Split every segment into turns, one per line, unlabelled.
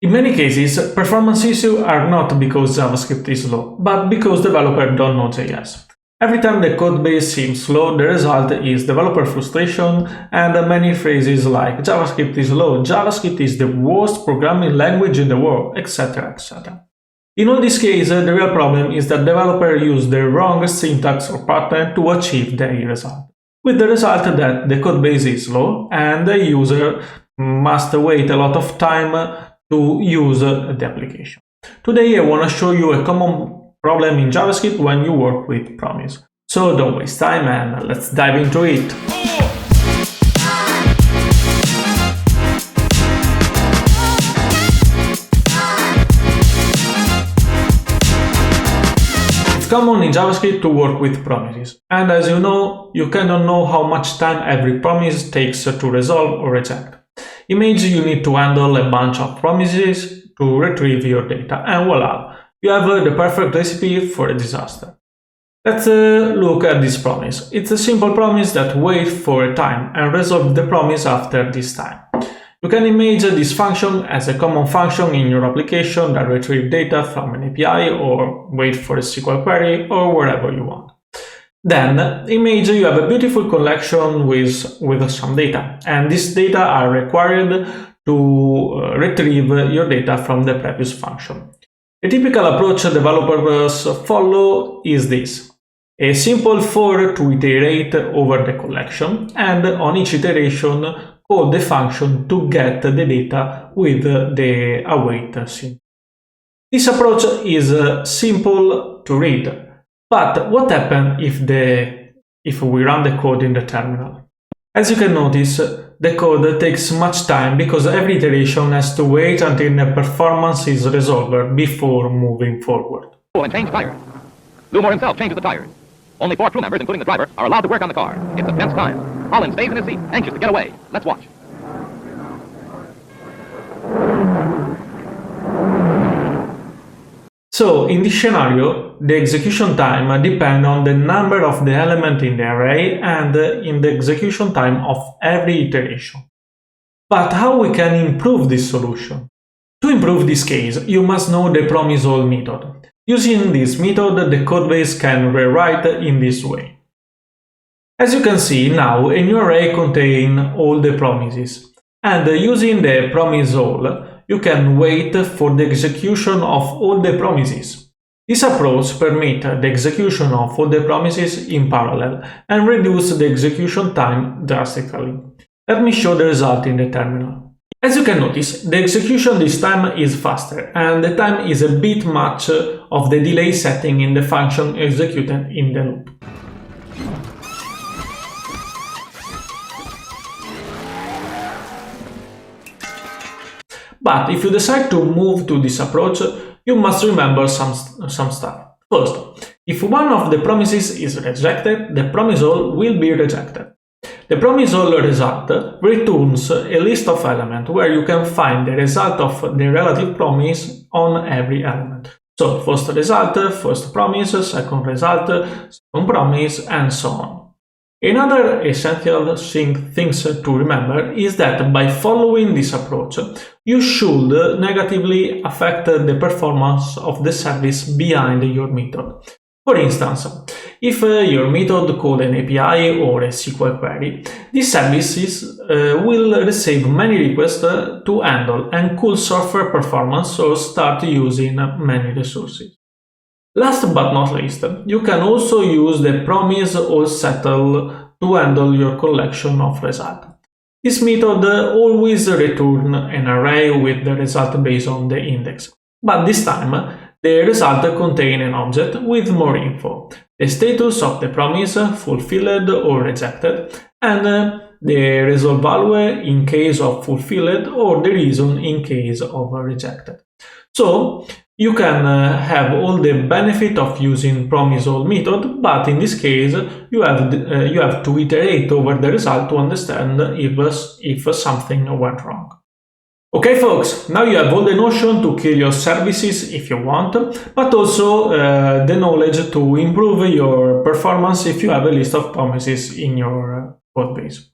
In many cases, performance issues are not because JavaScript is slow, but because developers don't know JS. Every time the code base seems slow, the result is developer frustration and many phrases like JavaScript is slow, JavaScript is the worst programming language in the world, etc. etc. In all these cases, the real problem is that developers use the wrong syntax or pattern to achieve their result, with the result that the code base is slow and the user must wait a lot of time to use the application. Today I want to show you a common problem in JavaScript when you work with promise. So don't waste time and let's dive into it. It's common in JavaScript to work with promises, and as you know, you cannot know how much time every promise takes to resolve or reject. Imagine you need to handle a bunch of promises to retrieve your data, and voila, you have the perfect recipe for a disaster. Let's look at this promise. It's a simple promise that waits for a time and resolves the promise after this time. You can imagine this function as a common function in your application that retrieves data from an API or wait for a SQL query or wherever you want. Then, imagine you have a beautiful collection with some data, and these data are required to retrieve your data from the previous function. A typical approach developers follow is this: a simple for to iterate over the collection, and on each iteration call the function to get the data with the await syntax. This approach is simple to read. But what happens if we run the code in the terminal? As you can notice, the code takes much time because every iteration has to wait until the performance is resolved before moving forward.
And change tires. Lumore himself changes the tires. Only 4 crew members, including the driver, are allowed to work on the car. It's a tense time. Holland stays in his seat, anxious to get away. Let's watch.
So, in this scenario, the execution time depends on the number of the element in the array and in the execution time of every iteration. But how we can improve this solution? To improve this case, you must know the promise.all method. Using this method, the codebase can rewrite in this way. As you can see now, a new array contains all the promises, and using the promise.all, you can wait for the execution of all the promises. This approach permits the execution of all the promises in parallel and reduces the execution time drastically. Let me show the result in the terminal. As you can notice, the execution this time is faster, and the time is a bit much of the delay setting in the function executed in the loop. But if you decide to move to this approach, you must remember some stuff. First, if one of the promises is rejected, the promise.all will be rejected. The promise.all result returns a list of elements where you can find the result of the relative promise on every element. So, first result, first promise, second result, second promise, and so on. Another essential things to remember is that by following this approach, you should negatively affect the performance of the service behind your method. For instance, if your method calls an API or a SQL query, these services will receive many requests to handle and could suffer performance or start using many resources. Last but not least, you can also use the promise.all settle to handle your collection of results. This method always returns an array with the result based on the index, but this time the result contains an object with more info, the status of the promise, fulfilled or rejected, and the result value in case of fulfilled or the reason in case of rejected. So, you can have all the benefit of using promise.all method, but in this case, you have to iterate over the result to understand if something went wrong. Okay, folks, now you have all the notion to kill your services if you want, but also the knowledge to improve your performance if you have a list of promises in your code base.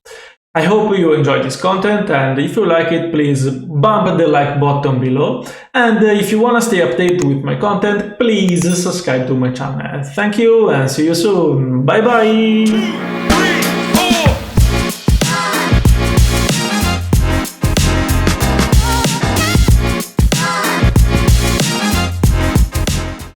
I hope you enjoyed this content, and if you like it, please bump the like button below. And if you want to stay updated with my content, please subscribe to my channel. Thank you and see you soon. Bye bye!